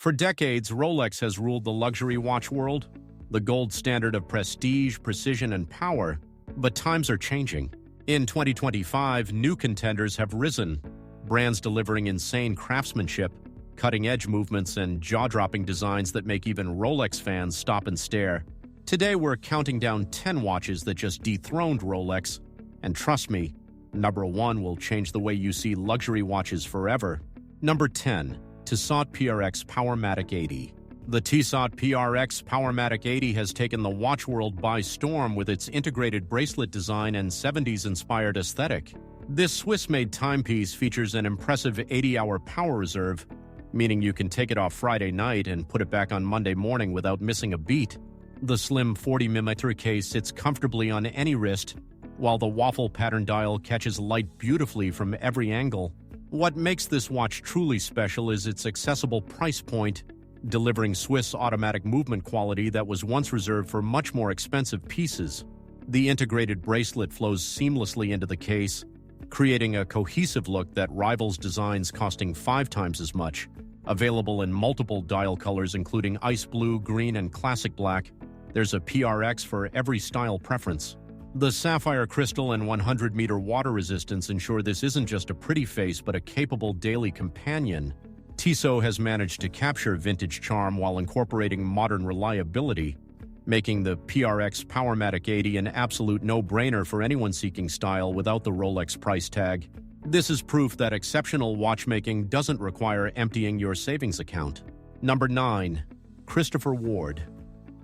For decades, Rolex has ruled the luxury watch world, the gold standard of prestige, precision, and power. But times are changing. In 2025, new contenders have risen, brands delivering insane craftsmanship, cutting-edge movements, and jaw-dropping designs that make even Rolex fans stop and stare. Today, we're counting down 10 watches that just dethroned Rolex, and trust me, number 1 will change the way you see luxury watches forever. Number 10. Tissot PRX Powermatic 80. The Tissot PRX Powermatic 80 has taken the watch world by storm with its integrated bracelet design and 70s-inspired aesthetic. This Swiss-made timepiece features an impressive 80-hour power reserve, meaning you can take it off Friday night and put it back on Monday morning without missing a beat. The slim 40mm case sits comfortably on any wrist, while the waffle pattern dial catches light beautifully from every angle. What makes this watch truly special is its accessible price point, delivering Swiss automatic movement quality that was once reserved for much more expensive pieces. The integrated bracelet flows seamlessly into the case, creating a cohesive look that rivals designs costing 5 times as much. Available in multiple dial colors including ice blue, green, and classic black, there's a PRX for every style preference. The sapphire crystal and 100-meter water resistance ensure this isn't just a pretty face but a capable daily companion. Tissot has managed to capture vintage charm while incorporating modern reliability, making the PRX Powermatic 80 an absolute no-brainer for anyone seeking style without the Rolex price tag. This is proof that exceptional watchmaking doesn't require emptying your savings account. Number 9. Christopher Ward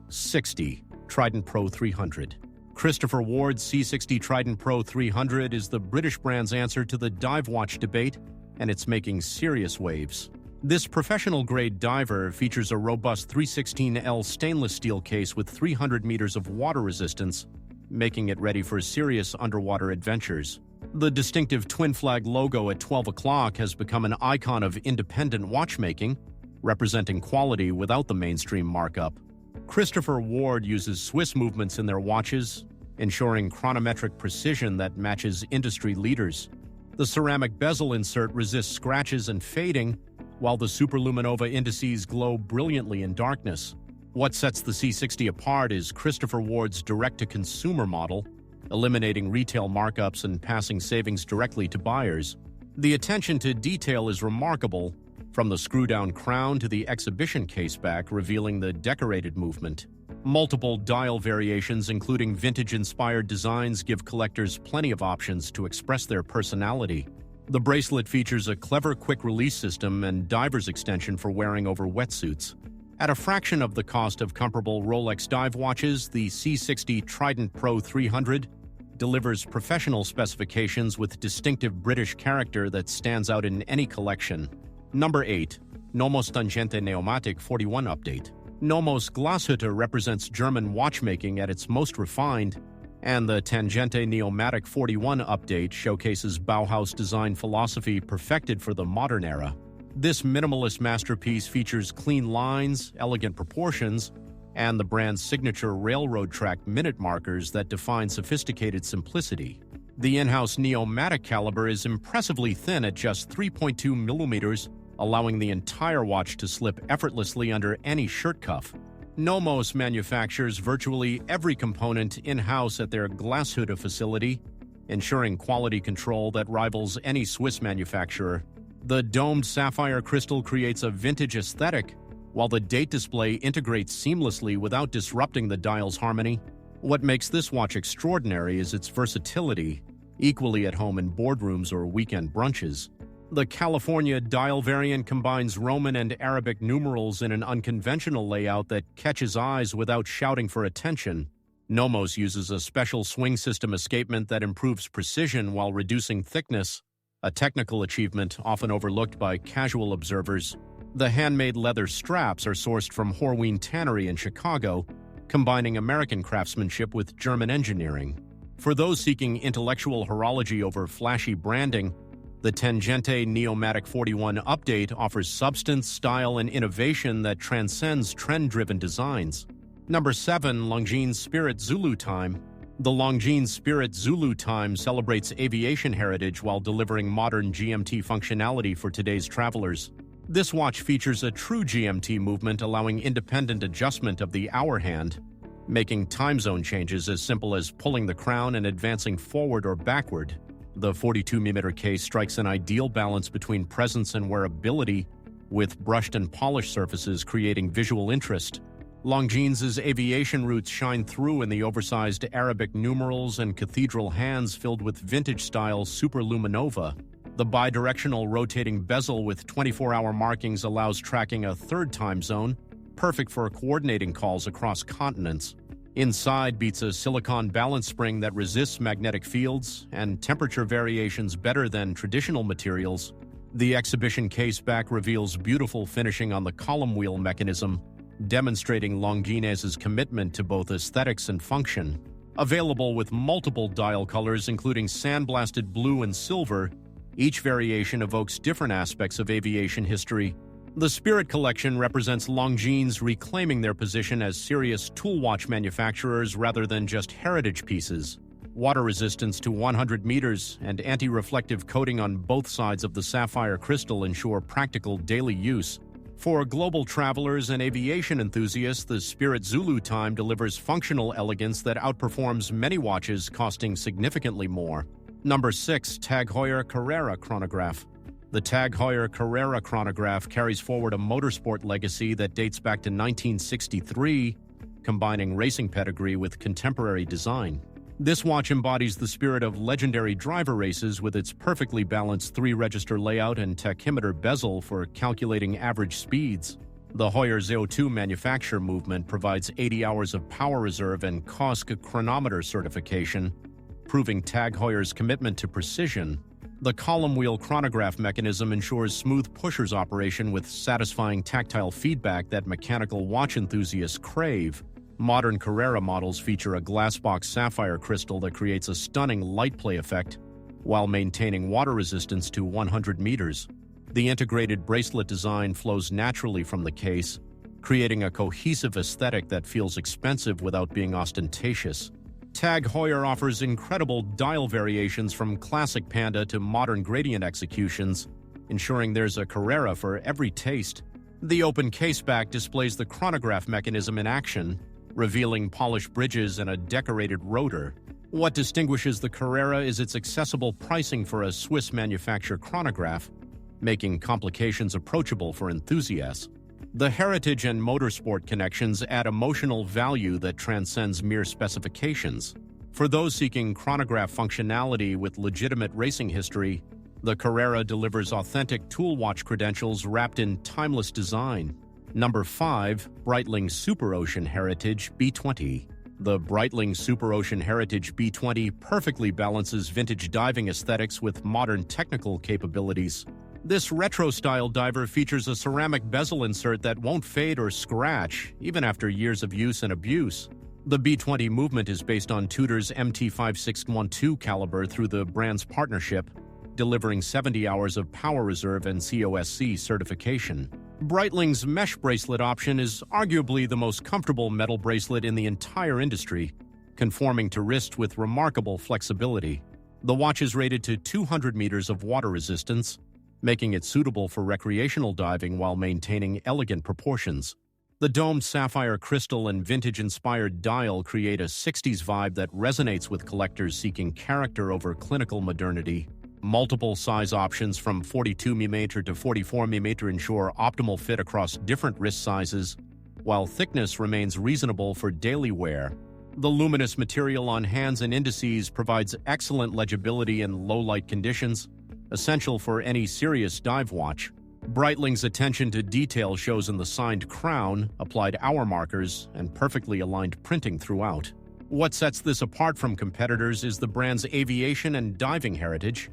C60 Trident Pro 300. Christopher Ward's C60 Trident Pro 300 is the British brand's answer to the dive watch debate, and it's making serious waves. This professional-grade diver features a robust 316L stainless steel case with 300 meters of water resistance, making it ready for serious underwater adventures. The distinctive twin flag logo at 12 o'clock has become an icon of independent watchmaking, representing quality without the mainstream markup. Christopher Ward uses Swiss movements in their watches, ensuring chronometric precision that matches industry leaders. The ceramic bezel insert resists scratches and fading, while the superluminova indices glow brilliantly in darkness. What sets the C60 apart is Christopher Ward's direct-to-consumer model, eliminating retail markups and passing savings directly to buyers. The attention to detail is remarkable, from the screw-down crown to the exhibition caseback revealing the decorated movement. Multiple dial variations, including vintage-inspired designs, give collectors plenty of options to express their personality. The bracelet features a clever quick-release system and diver's extension for wearing over wetsuits. At a fraction of the cost of comparable Rolex dive watches, the C60 Trident Pro 300 delivers professional specifications with distinctive British character that stands out in any collection. Number 8. Nomos Tangente Pneumatic 41 Update. Nomos Glashütte represents German watchmaking at its most refined, and the Tangente Pneumatic 41 update showcases Bauhaus design philosophy perfected for the modern era. This minimalist masterpiece features clean lines, elegant proportions, and the brand's signature railroad track minute markers that define sophisticated simplicity. The in-house Neomatic caliber is impressively thin at just 3.2 millimeters, allowing the entire watch to slip effortlessly under any shirt cuff. Nomos manufactures virtually every component in-house at their Glashütte facility, ensuring quality control that rivals any Swiss manufacturer. The domed sapphire crystal creates a vintage aesthetic, while the date display integrates seamlessly without disrupting the dial's harmony. What makes this watch extraordinary is its versatility, equally at home in boardrooms or weekend brunches. The California dial variant combines Roman and Arabic numerals in an unconventional layout that catches eyes without shouting for attention. Nomos uses a special swing system escapement that improves precision while reducing thickness, a technical achievement often overlooked by casual observers. The handmade leather straps are sourced from Horween Tannery in Chicago, combining American craftsmanship with German engineering. For those seeking intellectual horology over flashy branding, the Tangente Pneumatic 41 update offers substance, style, and innovation that transcends trend-driven designs. Number 7. Longines Spirit Zulu Time. The Longines Spirit Zulu Time celebrates aviation heritage while delivering modern GMT functionality for today's travelers. This watch features a true GMT movement allowing independent adjustment of the hour hand, making time zone changes as simple as pulling the crown and advancing forward or backward. The 42mm case strikes an ideal balance between presence and wearability, with brushed and polished surfaces creating visual interest. Longines' aviation roots shine through in the oversized Arabic numerals and cathedral hands filled with vintage-style superluminova. The bidirectional rotating bezel with 24-hour markings allows tracking a third time zone, perfect for coordinating calls across continents. Inside beats a silicone balance spring that resists magnetic fields and temperature variations better than traditional materials. The exhibition case back reveals beautiful finishing on the column wheel mechanism, demonstrating Longines' commitment to both aesthetics and function. Available with multiple dial colors including sandblasted blue and silver, each variation evokes different aspects of aviation history. The Spirit Collection represents Longines reclaiming their position as serious tool watch manufacturers rather than just heritage pieces. Water resistance to 100 meters and anti-reflective coating on both sides of the sapphire crystal ensure practical daily use. For global travelers and aviation enthusiasts, the Spirit Zulu Time delivers functional elegance that outperforms many watches costing significantly more. Number 6. TAG Heuer Carrera Chronograph. The TAG Heuer Carrera Chronograph carries forward a motorsport legacy that dates back to 1963, combining racing pedigree with contemporary design. This watch embodies the spirit of legendary driver races with its perfectly balanced 3-register layout and tachymeter bezel for calculating average speeds. The Heuer ZO2 manufacture movement provides 80 hours of power reserve and COSC chronometer certification, proving TAG Heuer's commitment to precision. The column wheel chronograph mechanism ensures smooth pushers operation with satisfying tactile feedback that mechanical watch enthusiasts crave. Modern Carrera models feature a glassbox sapphire crystal that creates a stunning light play effect while maintaining water resistance to 100 meters. The integrated bracelet design flows naturally from the case, creating a cohesive aesthetic that feels expensive without being ostentatious. TAG Heuer offers incredible dial variations from classic Panda to modern gradient executions, ensuring there's a Carrera for every taste. The open caseback displays the chronograph mechanism in action, revealing polished bridges and a decorated rotor. What distinguishes the Carrera is its accessible pricing for a Swiss-manufactured chronograph, making complications approachable for enthusiasts. The heritage and motorsport connections add emotional value that transcends mere specifications. For those seeking chronograph functionality with legitimate racing history, the Carrera delivers authentic tool watch credentials wrapped in timeless design. Number 5. Breitling Super Ocean Heritage B20. The Breitling Super Ocean Heritage B20 perfectly balances vintage diving aesthetics with modern technical capabilities. This retro-style diver features a ceramic bezel insert that won't fade or scratch, even after years of use and abuse. The B20 movement is based on Tudor's MT5612 caliber through the brand's partnership, delivering 70 hours of power reserve and COSC certification. Breitling's mesh bracelet option is arguably the most comfortable metal bracelet in the entire industry, conforming to wrist with remarkable flexibility. The watch is rated to 200 meters of water resistance, making it suitable for recreational diving while maintaining elegant proportions. The domed sapphire crystal and vintage-inspired dial create a 60s vibe that resonates with collectors seeking character over clinical modernity. Multiple size options from 42mm to 44mm ensure optimal fit across different wrist sizes, while thickness remains reasonable for daily wear. The luminous material on hands and indices provides excellent legibility in low-light conditions, essential for any serious dive watch. Breitling's attention to detail shows in the signed crown, applied hour markers, and perfectly aligned printing throughout. What sets this apart from competitors is the brand's aviation and diving heritage,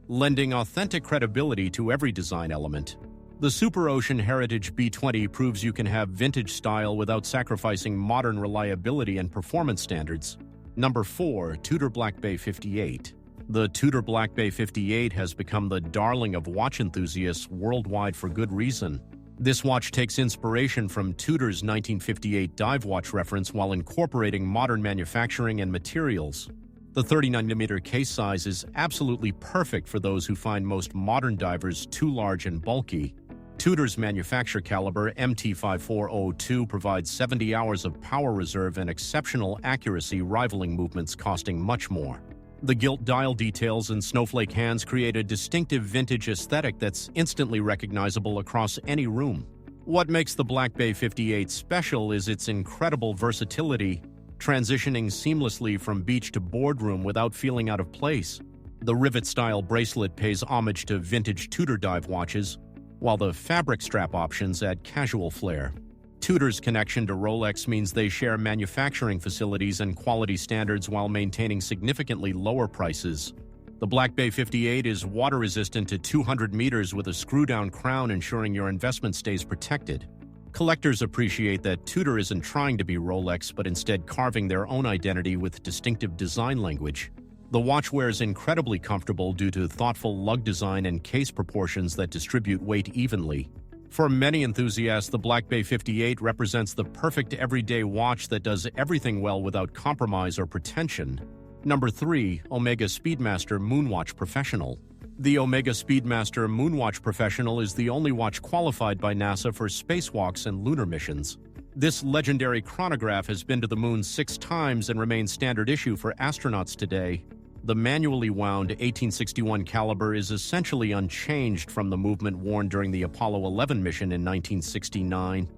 lending authentic credibility to every design element. The Super Ocean Heritage B20 proves you can have vintage style without sacrificing modern reliability and performance standards. Number 4. Tudor Black Bay 58. The Tudor Black Bay 58 has become the darling of watch enthusiasts worldwide for good reason. This watch takes inspiration from Tudor's 1958 dive watch reference while incorporating modern manufacturing and materials. The 39mm case size is absolutely perfect for those who find most modern divers too large and bulky. Tudor's manufacture caliber MT5402 provides 70 hours of power reserve and exceptional accuracy, rivaling movements costing much more. The gilt dial details and snowflake hands create a distinctive vintage aesthetic that's instantly recognizable across any room. What makes the Black Bay 58 special is its incredible versatility, transitioning seamlessly from beach to boardroom without feeling out of place. The rivet-style bracelet pays homage to vintage Tudor dive watches, while the fabric strap options add casual flair. Tudor's connection to Rolex means they share manufacturing facilities and quality standards while maintaining significantly lower prices. The Black Bay 58 is water-resistant to 200 meters with a screw-down crown, ensuring your investment stays protected. Collectors appreciate that Tudor isn't trying to be Rolex, but instead carving their own identity with distinctive design language. The watch wears incredibly comfortable due to thoughtful lug design and case proportions that distribute weight evenly. For many enthusiasts, the Black Bay 58 represents the perfect everyday watch that does everything well without compromise or pretension. Number 3. Omega Speedmaster Moonwatch Professional. The Omega Speedmaster Moonwatch Professional is the only watch qualified by NASA for spacewalks and lunar missions. This legendary chronograph has been to the moon 6 times and remains standard issue for astronauts today. The manually wound 1861 caliber is essentially unchanged from the movement worn during the Apollo 11 mission in 1969.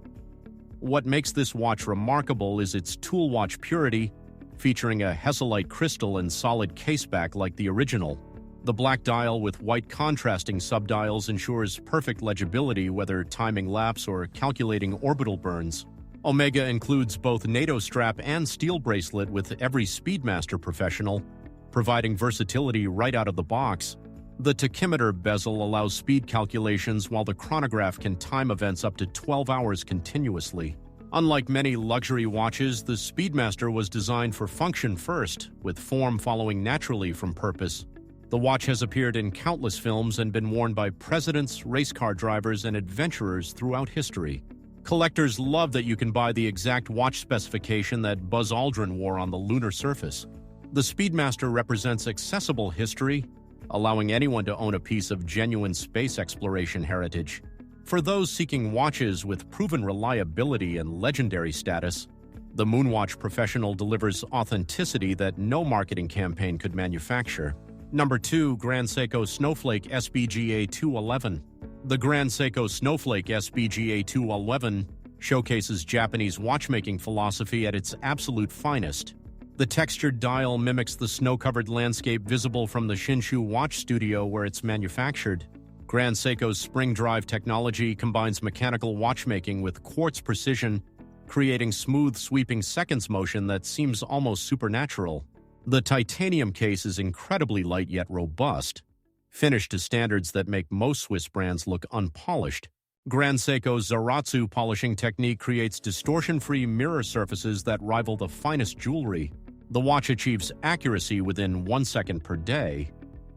What makes this watch remarkable is its tool watch purity, featuring a Hesalite crystal and solid caseback like the original. The black dial with white contrasting subdials ensures perfect legibility whether timing laps or calculating orbital burns. Omega includes both NATO strap and steel bracelet with every Speedmaster Professional, providing versatility right out of the box. The tachymeter bezel allows speed calculations, while the chronograph can time events up to 12 hours continuously. Unlike many luxury watches, the Speedmaster was designed for function first, with form following naturally from purpose. The watch has appeared in countless films and been worn by presidents, race car drivers, and adventurers throughout history. Collectors love that you can buy the exact watch specification that Buzz Aldrin wore on the lunar surface. The Speedmaster represents accessible history, allowing anyone to own a piece of genuine space exploration heritage. For those seeking watches with proven reliability and legendary status, the Moonwatch Professional delivers authenticity that no marketing campaign could manufacture. Number 2. Grand Seiko Snowflake SBGA 211. The Grand Seiko Snowflake SBGA 211 showcases Japanese watchmaking philosophy at its absolute finest. The textured dial mimics the snow-covered landscape visible from the Shinshu Watch Studio where it's manufactured. Grand Seiko's spring drive technology combines mechanical watchmaking with quartz precision, creating smooth, sweeping seconds motion that seems almost supernatural. The titanium case is incredibly light yet robust, finished to standards that make most Swiss brands look unpolished. Grand Seiko's Zaratsu polishing technique creates distortion-free mirror surfaces that rival the finest jewelry. The watch achieves accuracy within 1 second per day,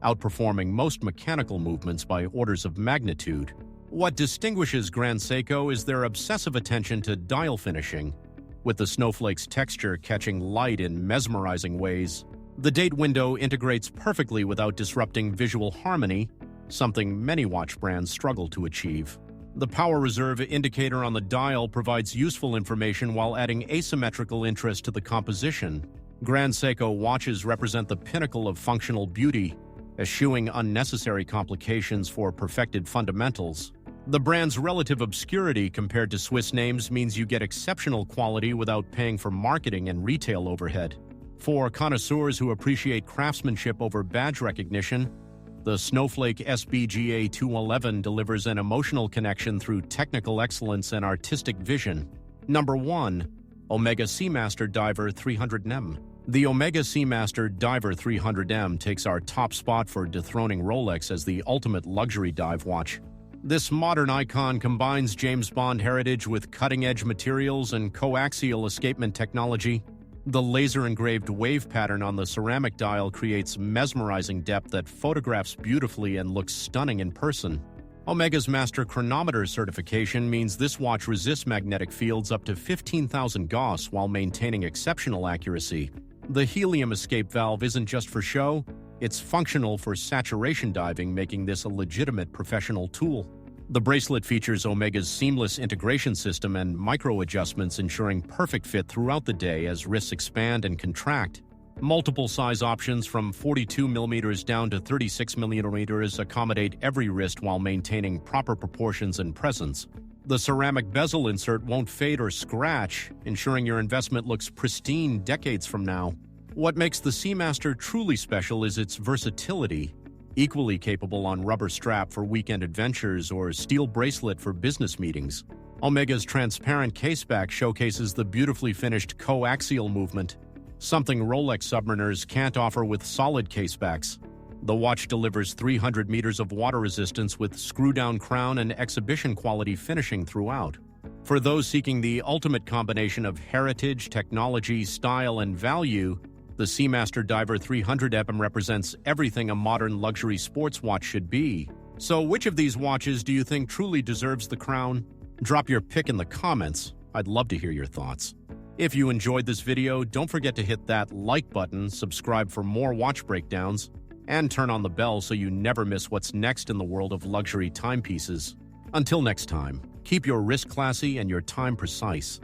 outperforming most mechanical movements by orders of magnitude. What distinguishes Grand Seiko is their obsessive attention to dial finishing, with the snowflake's texture catching light in mesmerizing ways. The date window integrates perfectly without disrupting visual harmony, something many watch brands struggle to achieve. The power reserve indicator on the dial provides useful information while adding asymmetrical interest to the composition. Grand Seiko watches represent the pinnacle of functional beauty, eschewing unnecessary complications for perfected fundamentals. The brand's relative obscurity compared to Swiss names means you get exceptional quality without paying for marketing and retail overhead. For connoisseurs who appreciate craftsmanship over badge recognition, the Snowflake SBGA 211 delivers an emotional connection through technical excellence and artistic vision. Number 1. Omega Seamaster Diver 300M. The Omega Seamaster Diver 300M takes our top spot for dethroning Rolex as the ultimate luxury dive watch. This modern icon combines James Bond heritage with cutting-edge materials and coaxial escapement technology. The laser-engraved wave pattern on the ceramic dial creates mesmerizing depth that photographs beautifully and looks stunning in person. Omega's Master Chronometer certification means this watch resists magnetic fields up to 15,000 Gauss while maintaining exceptional accuracy. The helium escape valve isn't just for show, it's functional for saturation diving, making this a legitimate professional tool. The bracelet features Omega's seamless integration system and micro-adjustments ensuring perfect fit throughout the day as wrists expand and contract. Multiple size options from 42mm down to 36mm accommodate every wrist while maintaining proper proportions and presence. The ceramic bezel insert won't fade or scratch, ensuring your investment looks pristine decades from now. What makes the Seamaster truly special is its versatility. Equally capable on rubber strap for weekend adventures or steel bracelet for business meetings. Omega's transparent caseback showcases the beautifully finished coaxial movement, something Rolex submariners can't offer with solid casebacks. The watch delivers 300 meters of water resistance with screw-down crown and exhibition-quality finishing throughout. For those seeking the ultimate combination of heritage, technology, style, and value, the Seamaster Diver 300 EPM represents everything a modern luxury sports watch should be. So which of these watches do you think truly deserves the crown? Drop your pick in the comments. I'd love to hear your thoughts. If you enjoyed this video, don't forget to hit that like button, subscribe for more watch breakdowns, and turn on the bell so you never miss what's next in the world of luxury timepieces. Until next time, keep your wrist classy and your time precise.